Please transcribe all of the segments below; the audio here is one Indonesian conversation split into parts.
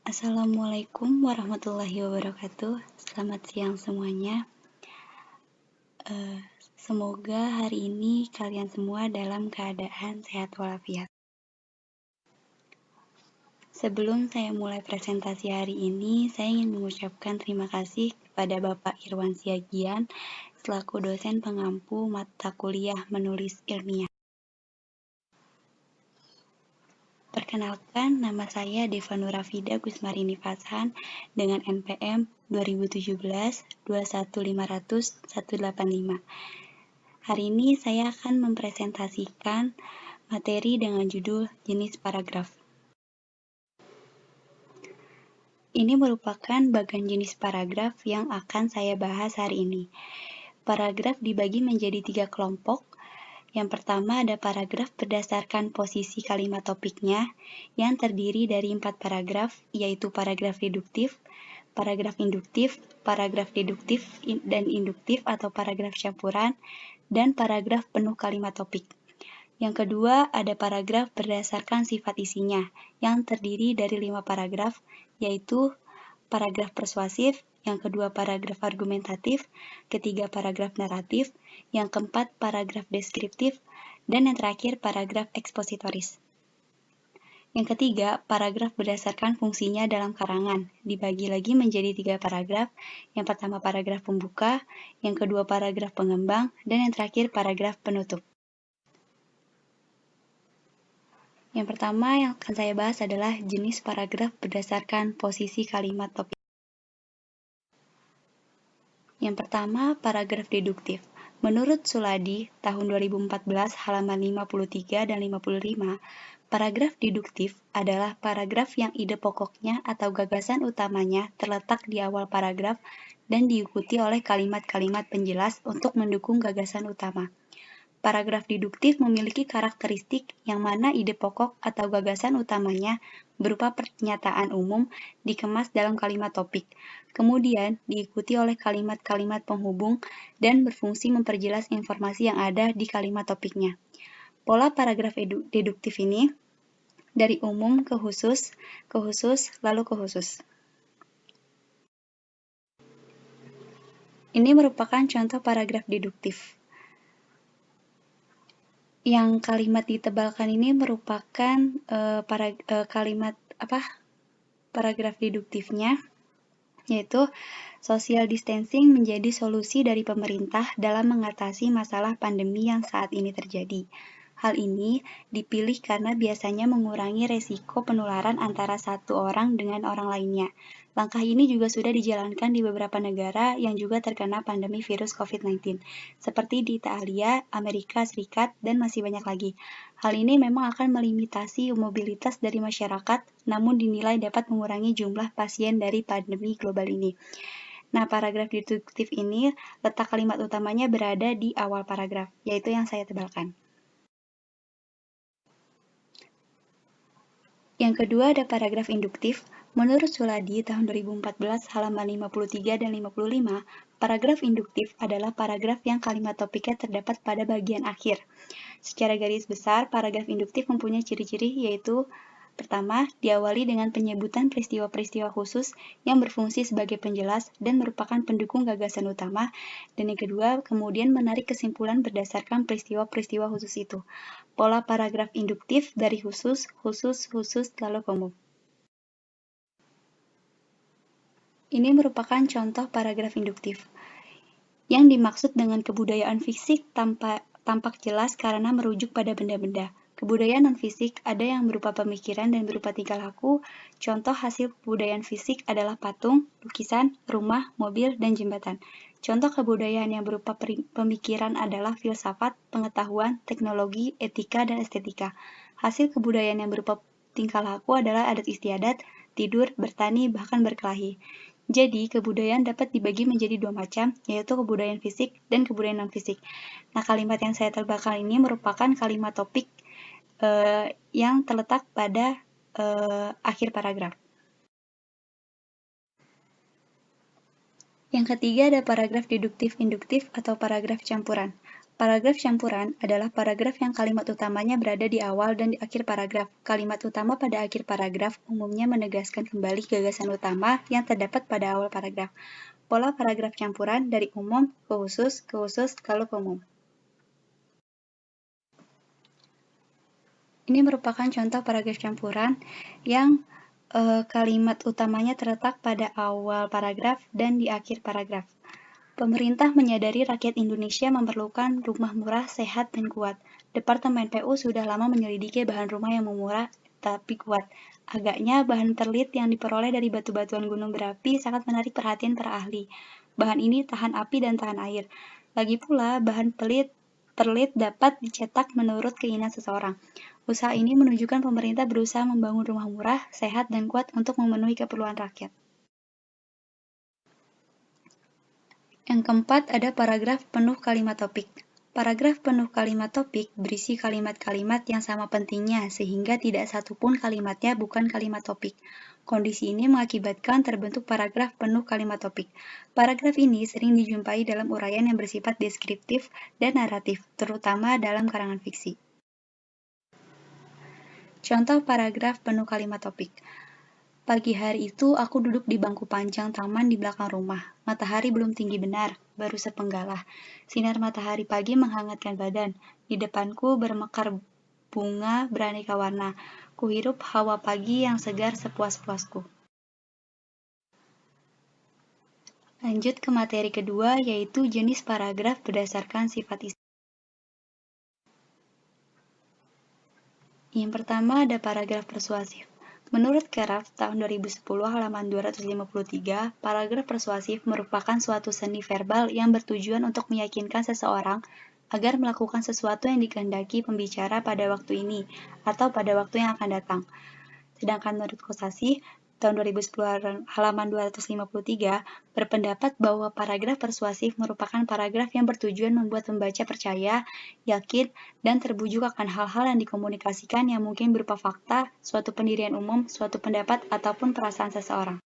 Assalamualaikum warahmatullahi wabarakatuh. Selamat siang semuanya. Semoga hari ini kalian semua dalam keadaan sehat walafiat. Sebelum saya mulai presentasi hari ini, saya ingin mengucapkan terima kasih kepada Bapak Irwan Siagian selaku dosen pengampu mata kuliah menulis ilmiah. Perkenalkan, nama saya Deva Nurafida Gusmarini Fathan dengan NPM 2017-21500-185. Hari ini saya akan mempresentasikan materi dengan judul jenis paragraf. Ini merupakan bagian jenis paragraf yang akan saya bahas hari ini. Paragraf dibagi menjadi 3 kelompok. Yang pertama ada paragraf berdasarkan posisi kalimat topiknya yang terdiri dari 4 paragraf, yaitu paragraf deduktif, paragraf induktif, paragraf deduktif dan induktif atau paragraf campuran, dan paragraf penuh kalimat topik. Yang kedua ada paragraf berdasarkan sifat isinya yang terdiri dari 5 paragraf, yaitu paragraf persuasif, yang kedua paragraf argumentatif, ketiga paragraf naratif, yang keempat paragraf deskriptif, dan yang terakhir paragraf ekspositoris. Yang ketiga, paragraf berdasarkan fungsinya dalam karangan, dibagi lagi menjadi 3 paragraf, yang pertama paragraf pembuka, yang kedua paragraf pengembang, dan yang terakhir paragraf penutup. Yang pertama yang akan saya bahas adalah jenis paragraf berdasarkan posisi kalimat topik. Yang pertama, paragraf deduktif. Menurut Suladi, tahun 2014, halaman 53 dan 55, paragraf deduktif adalah paragraf yang ide pokoknya atau gagasan utamanya terletak di awal paragraf dan diikuti oleh kalimat-kalimat penjelas untuk mendukung gagasan utama. Paragraf deduktif memiliki karakteristik yang mana ide pokok atau gagasan utamanya berupa pernyataan umum dikemas dalam kalimat topik, kemudian diikuti oleh kalimat-kalimat penghubung dan berfungsi memperjelas informasi yang ada di kalimat topiknya. Pola paragraf deduktif ini dari umum ke khusus, lalu ke khusus. Ini merupakan contoh paragraf deduktif. Yang kalimat ditebalkan ini merupakan paragraf deduktifnya, yaitu social distancing menjadi solusi dari pemerintah dalam mengatasi masalah pandemi yang saat ini terjadi. Hal ini dipilih karena biasanya mengurangi resiko penularan antara satu orang dengan orang lainnya. Langkah ini juga sudah dijalankan di beberapa negara yang juga terkena pandemi virus COVID-19, seperti di Italia, Amerika Serikat, dan masih banyak lagi. Hal ini memang akan melimitasi mobilitas dari masyarakat, namun dinilai dapat mengurangi jumlah pasien dari pandemi global ini. Nah, paragraf deduktif ini, letak kalimat utamanya berada di awal paragraf, yaitu yang saya tebalkan. Yang kedua ada paragraf induktif. Menurut Suladi tahun 2014 halaman 53 dan 55, paragraf induktif adalah paragraf yang kalimat topiknya terdapat pada bagian akhir. Secara garis besar, paragraf induktif mempunyai ciri-ciri yaitu pertama, diawali dengan penyebutan peristiwa-peristiwa khusus yang berfungsi sebagai penjelas dan merupakan pendukung gagasan utama, dan yang kedua, kemudian menarik kesimpulan berdasarkan peristiwa-peristiwa khusus itu. Pola paragraf induktif dari khusus, lalu ke umum. Ini merupakan contoh paragraf induktif. Yang dimaksud dengan kebudayaan fisik tampak jelas karena merujuk pada benda-benda. Kebudayaan non-fisik ada yang berupa pemikiran dan berupa tingkah laku. Contoh hasil kebudayaan fisik adalah patung, lukisan, rumah, mobil, dan jembatan. Contoh kebudayaan yang berupa pemikiran adalah filsafat, pengetahuan, teknologi, etika, dan estetika. Hasil kebudayaan yang berupa tingkah laku adalah adat istiadat, tidur, bertani, bahkan berkelahi. Jadi, kebudayaan dapat dibagi menjadi 2 macam, yaitu kebudayaan fisik dan kebudayaan non-fisik. Nah, kalimat yang saya tebalkan ini merupakan kalimat topik yang terletak pada akhir paragraf. Yang ketiga ada paragraf deduktif-induktif atau paragraf campuran. Paragraf campuran adalah paragraf yang kalimat utamanya berada di awal dan di akhir paragraf. Kalimat utama pada akhir paragraf umumnya menegaskan kembali gagasan utama yang terdapat pada awal paragraf. Pola paragraf campuran dari umum ke khusus, lalu ke umum. Ini merupakan contoh paragraf campuran yang kalimat utamanya terletak pada awal paragraf dan di akhir paragraf. Pemerintah menyadari rakyat Indonesia memerlukan rumah murah, sehat, dan kuat. Departemen PU sudah lama menyelidiki bahan rumah yang murah tapi kuat. Agaknya bahan perlit yang diperoleh dari batu-batuan gunung berapi sangat menarik perhatian para ahli. Bahan ini tahan api dan tahan air. Lagi pula, bahan perlit dapat dicetak menurut keinginan seseorang. Usaha ini menunjukkan pemerintah berusaha membangun rumah murah, sehat, dan kuat untuk memenuhi keperluan rakyat. Yang keempat, ada paragraf penuh kalimat topik. Paragraf penuh kalimat topik berisi kalimat-kalimat yang sama pentingnya, sehingga tidak satupun kalimatnya bukan kalimat topik. Kondisi ini mengakibatkan terbentuk paragraf penuh kalimat topik. Paragraf ini sering dijumpai dalam uraian yang bersifat deskriptif dan naratif, terutama dalam karangan fiksi. Contoh paragraf penuh kalimat topik. Pagi hari itu aku duduk di bangku panjang taman di belakang rumah. Matahari belum tinggi benar, baru sepenggalah. Sinar matahari pagi menghangatkan badan. Di depanku bermekar bunga beraneka warna. Kuhirup hawa pagi yang segar sepuas-puasku. Lanjut ke materi kedua, yaitu jenis paragraf berdasarkan sifat istilah. Yang pertama ada paragraf persuasif. Menurut Keraf tahun 2010 halaman 253, paragraf persuasif merupakan suatu seni verbal yang bertujuan untuk meyakinkan seseorang agar melakukan sesuatu yang dikehendaki pembicara pada waktu ini atau pada waktu yang akan datang. Sedangkan menurut Kosasih tahun 2010 halaman 253 berpendapat bahwa paragraf persuasif merupakan paragraf yang bertujuan membuat pembaca percaya, yakin, dan terbujuk akan hal-hal yang dikomunikasikan yang mungkin berupa fakta, suatu pendirian umum, suatu pendapat, ataupun perasaan seseorang.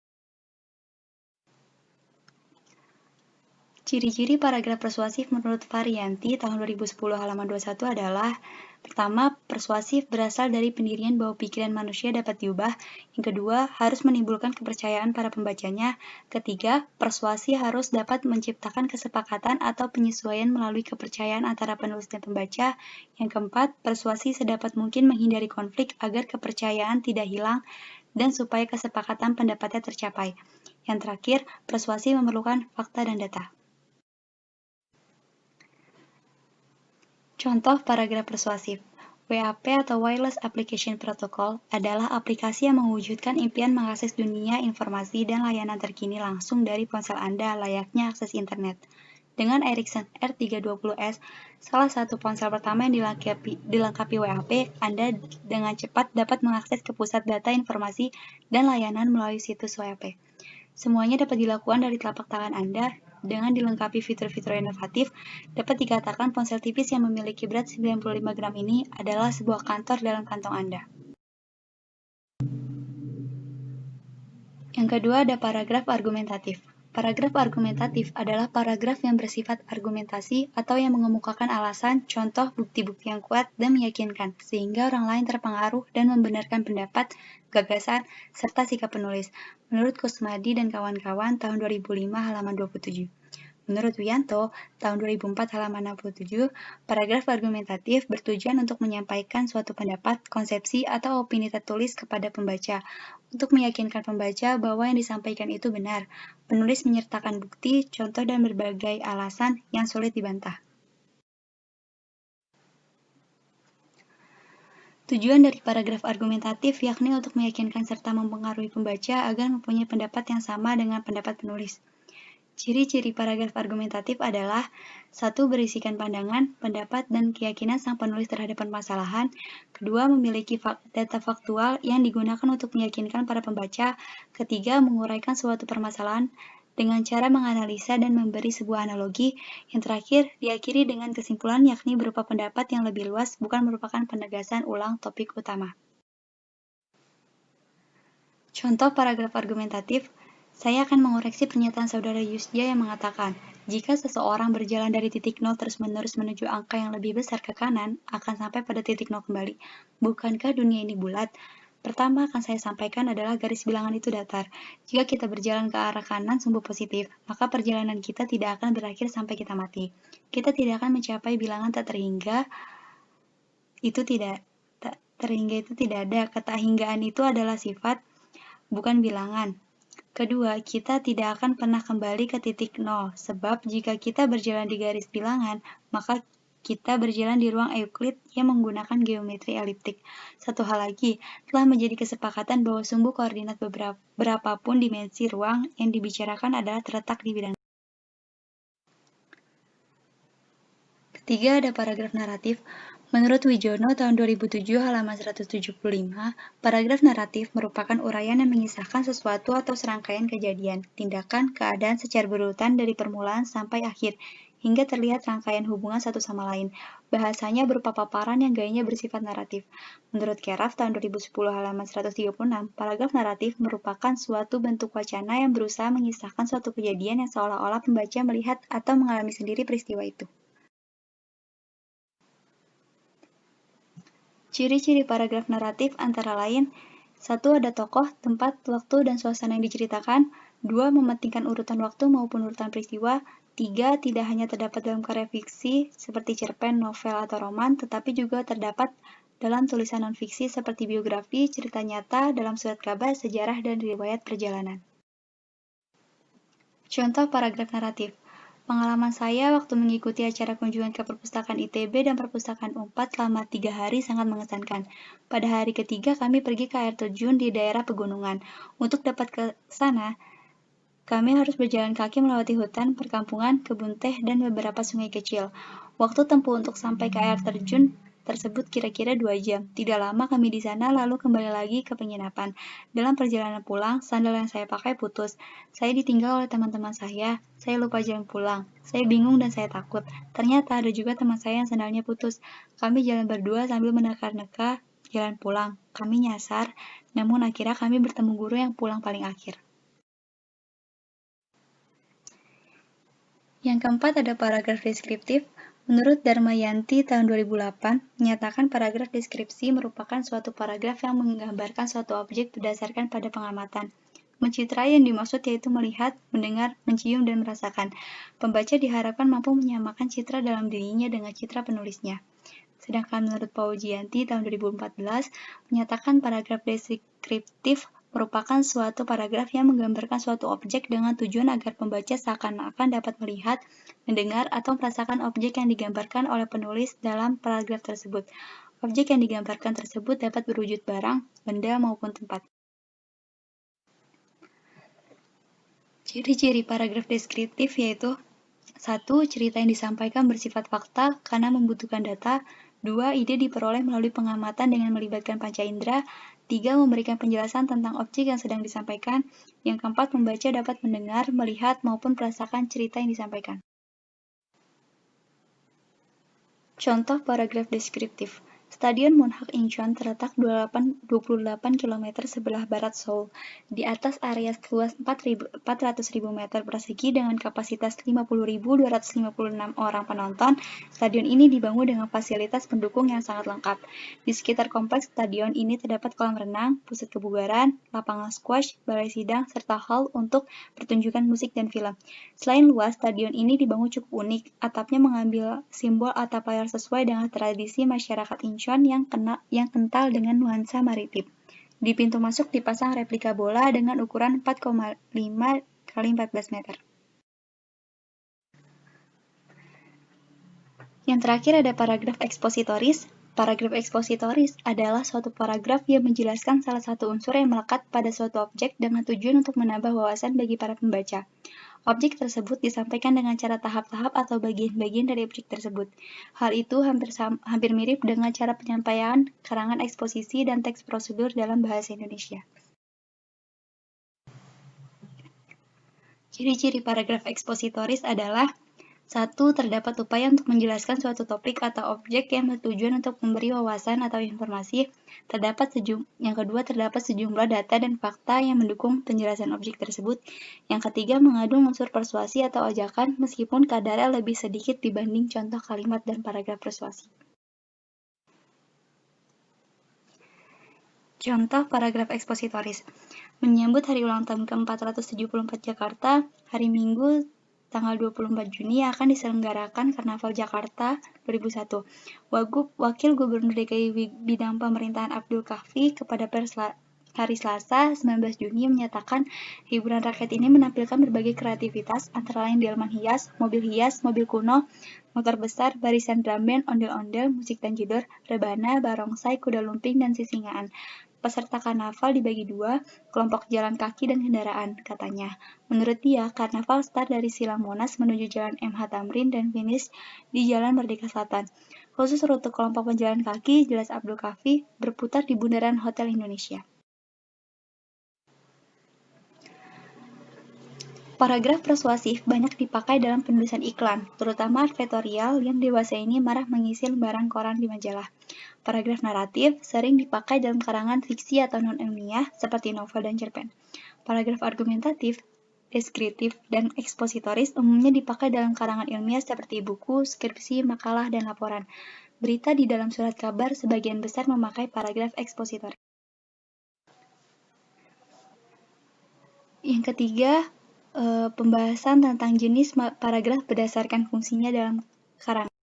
Ciri-ciri paragraf persuasif menurut Varianti tahun 2010 halaman 21 adalah: pertama, persuasif berasal dari pendirian bahwa pikiran manusia dapat diubah. Yang kedua, harus menimbulkan kepercayaan para pembacanya. Ketiga, persuasi harus dapat menciptakan kesepakatan atau penyesuaian melalui kepercayaan antara penulis dan pembaca. Yang keempat, persuasi sedapat mungkin menghindari konflik agar kepercayaan tidak hilang dan supaya kesepakatan pendapatnya tercapai. Yang terakhir, persuasi memerlukan fakta dan data. Contoh paragraf persuasif. WAP atau Wireless Application Protocol adalah aplikasi yang mewujudkan impian mengakses dunia informasi dan layanan terkini langsung dari ponsel Anda layaknya akses internet. Dengan Ericsson R320S, salah satu ponsel pertama yang dilengkapi WAP, Anda dengan cepat dapat mengakses ke pusat data informasi dan layanan melalui situs WAP. Semuanya dapat dilakukan dari telapak tangan Anda. Dengan dilengkapi fitur-fitur inovatif, dapat dikatakan ponsel tipis yang memiliki berat 95 gram ini adalah sebuah kantor dalam kantong Anda. Yang kedua ada paragraf argumentatif. Paragraf argumentatif adalah paragraf yang bersifat argumentasi atau yang mengemukakan alasan, contoh, bukti-bukti yang kuat dan meyakinkan, sehingga orang lain terpengaruh dan membenarkan pendapat, gagasan, serta sikap penulis. Menurut Kusmadi dan kawan-kawan tahun 2005 halaman 27. Menurut Wiyanto, tahun 2004 halaman 67, paragraf argumentatif bertujuan untuk menyampaikan suatu pendapat, konsepsi, atau opini tertulis kepada pembaca, untuk meyakinkan pembaca bahwa yang disampaikan itu benar. Penulis menyertakan bukti, contoh, dan berbagai alasan yang sulit dibantah. Tujuan dari paragraf argumentatif yakni untuk meyakinkan serta mempengaruhi pembaca agar mempunyai pendapat yang sama dengan pendapat penulis. Ciri-ciri paragraf argumentatif adalah: 1. Berisikan pandangan, pendapat, dan keyakinan sang penulis terhadap permasalahan. 2. Memiliki data faktual yang digunakan untuk meyakinkan para pembaca. 3. Menguraikan suatu permasalahan dengan cara menganalisa dan memberi sebuah analogi. Yang terakhir, diakhiri dengan kesimpulan yakni berupa pendapat yang lebih luas, bukan merupakan penegasan ulang topik utama. Contoh paragraf argumentatif. Saya akan mengoreksi pernyataan saudara Yusja yang mengatakan, Jika seseorang berjalan dari titik nol terus-menerus menuju angka yang lebih besar ke kanan, akan sampai pada titik nol kembali. Bukankah dunia ini bulat? Pertama akan saya sampaikan adalah garis bilangan itu datar. Jika kita berjalan ke arah kanan sumbu positif, maka perjalanan kita tidak akan berakhir sampai kita mati. Kita tidak akan mencapai bilangan tak terhingga itu tidak ada. Kata hinggaan itu adalah sifat, bukan bilangan. Kedua, kita tidak akan pernah kembali ke titik nol, sebab jika kita berjalan di garis bilangan, maka kita berjalan di ruang Euclid yang menggunakan geometri eliptik. Satu hal lagi, telah menjadi kesepakatan bahwa sumbu koordinat berapapun dimensi ruang yang dibicarakan adalah terletak di bidang. Ketiga, ada paragraf naratif. Menurut Wijono tahun 2007 halaman 175, paragraf naratif merupakan uraian yang mengisahkan sesuatu atau serangkaian kejadian, tindakan, keadaan secara berurutan dari permulaan sampai akhir, hingga terlihat rangkaian hubungan satu sama lain. Bahasanya berupa paparan yang gayanya bersifat naratif. Menurut Keraf tahun 2010 halaman 136, paragraf naratif merupakan suatu bentuk wacana yang berusaha mengisahkan suatu kejadian yang seolah-olah pembaca melihat atau mengalami sendiri peristiwa itu. Ciri-ciri paragraf naratif antara lain: 1. Ada tokoh, tempat, waktu, dan suasana yang diceritakan. 2. Mementingkan urutan waktu maupun urutan peristiwa. 3. Tidak hanya terdapat dalam karya fiksi seperti cerpen, novel, atau roman, tetapi juga terdapat dalam tulisan non-fiksi seperti biografi, cerita nyata, dalam surat kabar, sejarah, dan riwayat perjalanan. Contoh paragraf naratif. Pengalaman saya waktu mengikuti acara kunjungan ke perpustakaan ITB dan perpustakaan UNPAD selama 3 hari sangat mengesankan. Pada hari ketiga kami pergi ke air terjun di daerah pegunungan. Untuk dapat ke sana, kami harus berjalan kaki melewati hutan, perkampungan, kebun teh, dan beberapa sungai kecil. Waktu tempuh untuk sampai ke air terjun tersebut kira-kira 2 jam. Tidak lama kami di sana lalu kembali lagi ke penginapan. Dalam perjalanan pulang, sandal yang saya pakai putus. Saya ditinggal oleh teman-teman saya. Saya lupa jalan pulang. Saya bingung dan saya takut. Ternyata ada juga teman saya yang sandalnya putus. Kami jalan berdua sambil meneka-neka jalan pulang. Kami nyasar, namun akhirnya kami bertemu guru yang pulang paling akhir. Yang keempat ada paragraf deskriptif. Menurut Darmayanti tahun 2008, menyatakan paragraf deskripsi merupakan suatu paragraf yang menggambarkan suatu objek berdasarkan pada pengamatan. Mencitrai yang dimaksud yaitu melihat, mendengar, mencium, dan merasakan. Pembaca diharapkan mampu menyamakan citra dalam dirinya dengan citra penulisnya. Sedangkan menurut Paujianti tahun 2014, menyatakan paragraf deskriptif merupakan suatu paragraf yang menggambarkan suatu objek dengan tujuan agar pembaca seakan-akan dapat melihat, mendengar, atau merasakan objek yang digambarkan oleh penulis dalam paragraf tersebut. Objek yang digambarkan tersebut dapat berwujud barang, benda, maupun tempat. Ciri-ciri paragraf deskriptif yaitu: 1. Cerita yang disampaikan bersifat fakta karena membutuhkan data. 2. Ide diperoleh melalui pengamatan dengan melibatkan panca indera. 3. Memberikan penjelasan tentang objek yang sedang disampaikan. Yang keempat, membaca dapat mendengar, melihat, maupun merasakan cerita yang disampaikan. Contoh paragraf deskriptif. Stadion Monhak Incheon terletak 28 km sebelah barat Seoul, di atas area seluas 400.000 meter persegi dengan kapasitas 50.256 orang penonton. Stadion ini dibangun dengan fasilitas pendukung yang sangat lengkap. Di sekitar kompleks stadion ini terdapat kolam renang, pusat kebugaran, lapangan squash, balai sidang, serta hall untuk pertunjukan musik dan film. Selain luas, stadion ini dibangun cukup unik. Atapnya mengambil simbol atap layar sesuai dengan tradisi masyarakat Incheon yang kental dengan nuansa maritim. Di pintu masuk dipasang replika bola dengan ukuran 4,5 x 14 meter. Yang terakhir ada paragraf ekspositoris. Paragraf ekspositoris adalah suatu paragraf yang menjelaskan salah satu unsur yang melekat pada suatu objek dengan tujuan untuk menambah wawasan bagi para pembaca. Objek tersebut disampaikan dengan cara tahap-tahap atau bagian-bagian dari objek tersebut. Hal itu hampir mirip dengan cara penyampaian karangan eksposisi dan teks prosedur dalam bahasa Indonesia. Ciri-ciri paragraf ekspositoris adalah: 1. Terdapat upaya untuk menjelaskan suatu topik atau objek yang bertujuan untuk memberi wawasan atau informasi. Yang kedua, terdapat sejumlah data dan fakta yang mendukung penjelasan objek tersebut. Yang ketiga, mengandung unsur persuasi atau ajakan meskipun kadarnya lebih sedikit dibanding contoh kalimat dan paragraf persuasi. Contoh paragraf ekspositoris. Menyambut hari ulang tahun ke-474 Jakarta, hari Minggu tanggal 24 Juni akan diselenggarakan Karnaval Jakarta 2001. Wakil Gubernur DKI Bidang Pemerintahan Abdul Kahfi kepada pers hari Selasa 19 Juni menyatakan hiburan rakyat ini menampilkan berbagai kreativitas antara lain delman hias, mobil kuno, motor besar, barisan drum band, ondel-ondel, musik tanjidor, rebana, barongsai, kuda lumping, dan sisingaan. Peserta karnaval dibagi dua, kelompok jalan kaki dan kendaraan, katanya. Menurut dia, karnaval start dari Silang Monas menuju Jalan MH Tamrin dan finish di Jalan Merdeka Selatan. Khusus rute kelompok pejalan kaki, jelas Abdul Kahfi, berputar di Bundaran Hotel Indonesia. Paragraf persuasif banyak dipakai dalam penulisan iklan, terutama advertorial yang dewasa ini marah mengisi lembaran koran di majalah. Paragraf naratif sering dipakai dalam karangan fiksi atau non-ilmiah seperti novel dan cerpen. Paragraf argumentatif, deskriptif, dan ekspositoris umumnya dipakai dalam karangan ilmiah seperti buku, skripsi, makalah, dan laporan. Berita di dalam surat kabar sebagian besar memakai paragraf ekspositoris. Yang ketiga, pembahasan tentang jenis paragraf berdasarkan fungsinya dalam karangan.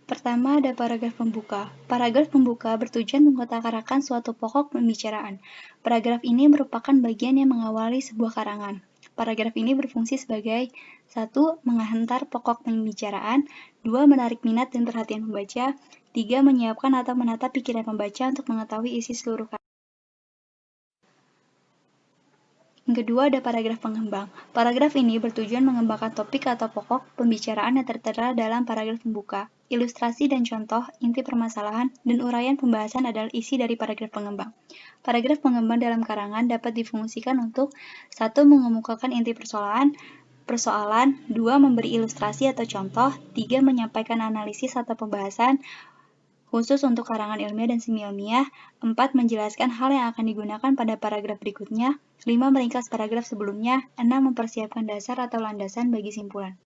Pertama, ada paragraf pembuka. Paragraf pembuka bertujuan mengotak-atikkan suatu pokok pembicaraan. Paragraf ini merupakan bagian yang mengawali sebuah karangan. Paragraf ini berfungsi sebagai 1. Menghantar pokok pembicaraan, 2. Menarik minat dan perhatian pembaca, 3. Menyiapkan atau menata pikiran pembaca untuk mengetahui isi seluruh karangan. Yang kedua, ada paragraf pengembang. Paragraf ini bertujuan mengembangkan topik atau pokok pembicaraan yang tertera dalam paragraf pembuka. Ilustrasi dan contoh, inti permasalahan, dan uraian pembahasan adalah isi dari paragraf pengembang. Paragraf pengembang dalam karangan dapat difungsikan untuk 1. Mengemukakan inti persoalan, 2. Memberi ilustrasi atau contoh, 3. Menyampaikan analisis atau pembahasan, khusus untuk karangan ilmiah dan semi-ilmiah, 4. Menjelaskan hal yang akan digunakan pada paragraf berikutnya, 5. Meringkas paragraf sebelumnya, 6. Mempersiapkan dasar atau landasan bagi simpulan.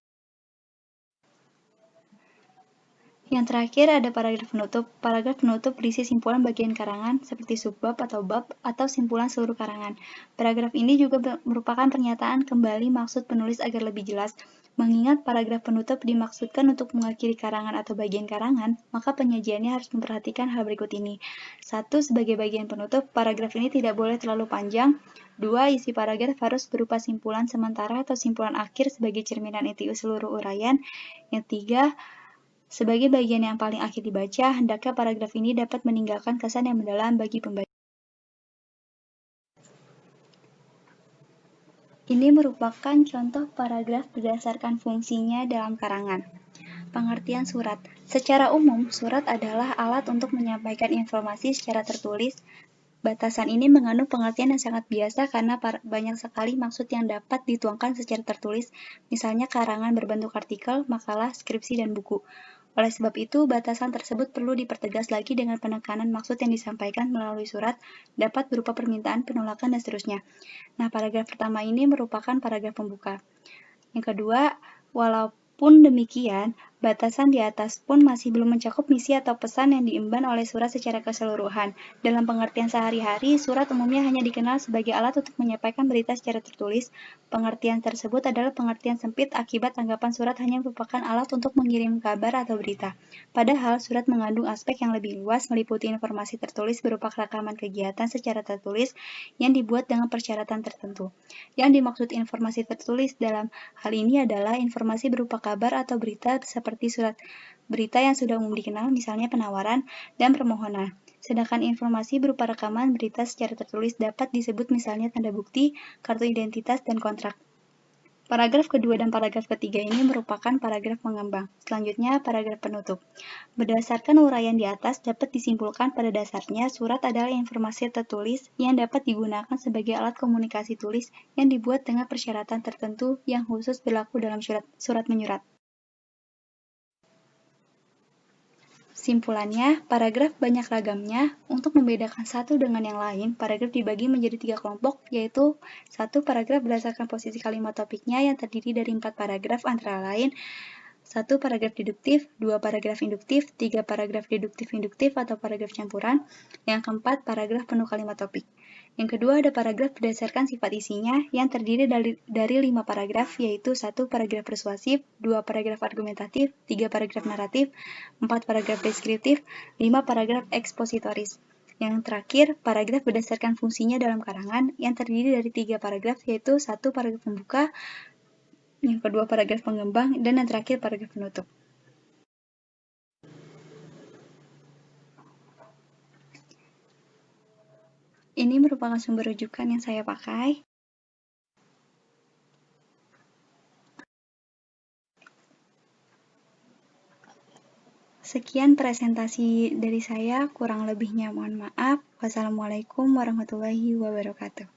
Yang terakhir ada paragraf penutup. Paragraf penutup berisi simpulan bagian karangan seperti subbab atau simpulan seluruh karangan. Paragraf ini juga merupakan pernyataan kembali maksud penulis agar lebih jelas. Mengingat paragraf penutup dimaksudkan untuk mengakhiri karangan atau bagian karangan, maka penyajiannya harus memperhatikan hal berikut ini. 1. Sebagai bagian penutup, paragraf ini tidak boleh terlalu panjang. 2. Isi paragraf harus berupa simpulan sementara atau simpulan akhir sebagai cerminan inti seluruh uraian. Yang 3. Sebagai bagian yang paling akhir dibaca, hendaknya paragraf ini dapat meninggalkan kesan yang mendalam bagi pembaca. Ini merupakan contoh paragraf berdasarkan fungsinya dalam karangan. Pengertian surat. Secara umum, surat adalah alat untuk menyampaikan informasi secara tertulis. Batasan ini mengandung pengertian yang sangat biasa karena banyak sekali maksud yang dapat dituangkan secara tertulis, misalnya karangan berbentuk artikel, makalah, skripsi, dan buku. Oleh sebab itu, batasan tersebut perlu dipertegas lagi dengan penekanan maksud yang disampaikan melalui surat, dapat berupa permintaan, penolakan, dan seterusnya. Nah, paragraf pertama ini merupakan paragraf pembuka. Yang kedua, walaupun demikian, batasan di atas pun masih belum mencakup misi atau pesan yang diemban oleh surat secara keseluruhan. Dalam pengertian sehari-hari, surat umumnya hanya dikenal sebagai alat untuk menyampaikan berita secara tertulis. Pengertian tersebut adalah pengertian sempit akibat anggapan surat hanya merupakan alat untuk mengirim kabar atau berita. Padahal, surat mengandung aspek yang lebih luas, meliputi informasi tertulis berupa rekaman kegiatan secara tertulis yang dibuat dengan persyaratan tertentu. Yang dimaksud informasi tertulis dalam hal ini adalah informasi berupa kabar atau berita seperti surat berita yang sudah umum dikenal, misalnya penawaran dan permohonan. Sedangkan informasi berupa rekaman berita secara tertulis dapat disebut misalnya tanda bukti, kartu identitas, dan kontrak. Paragraf kedua dan paragraf ketiga ini merupakan paragraf pengembang. Selanjutnya, paragraf penutup. Berdasarkan uraian di atas, dapat disimpulkan pada dasarnya surat adalah informasi tertulis yang dapat digunakan sebagai alat komunikasi tulis yang dibuat dengan persyaratan tertentu yang khusus berlaku dalam surat menyurat. Simpulannya, paragraf banyak ragamnya. Untuk membedakan satu dengan yang lain, paragraf dibagi menjadi 3 kelompok, yaitu 1. Paragraf berdasarkan posisi kalimat topiknya yang terdiri dari 4 paragraf antara lain 1. Paragraf deduktif, 2. Paragraf induktif, 3. Paragraf deduktif-induktif atau paragraf campuran, yang keempat, paragraf penuh kalimat topik. Yang kedua ada paragraf berdasarkan sifat isinya yang terdiri dari 5 paragraf, yaitu 1. Paragraf persuasif, 2. Paragraf argumentatif, 3. Paragraf naratif, 4. Paragraf deskriptif, 5. Paragraf ekspositoris. Yang terakhir, paragraf berdasarkan fungsinya dalam karangan yang terdiri dari 3 paragraf, yaitu 1. Paragraf pembuka, yang kedua paragraf pengembang, dan yang terakhir paragraf penutup. Ini merupakan sumber rujukan yang saya pakai. Sekian presentasi dari saya, kurang lebihnya mohon maaf. Wassalamualaikum warahmatullahi wabarakatuh.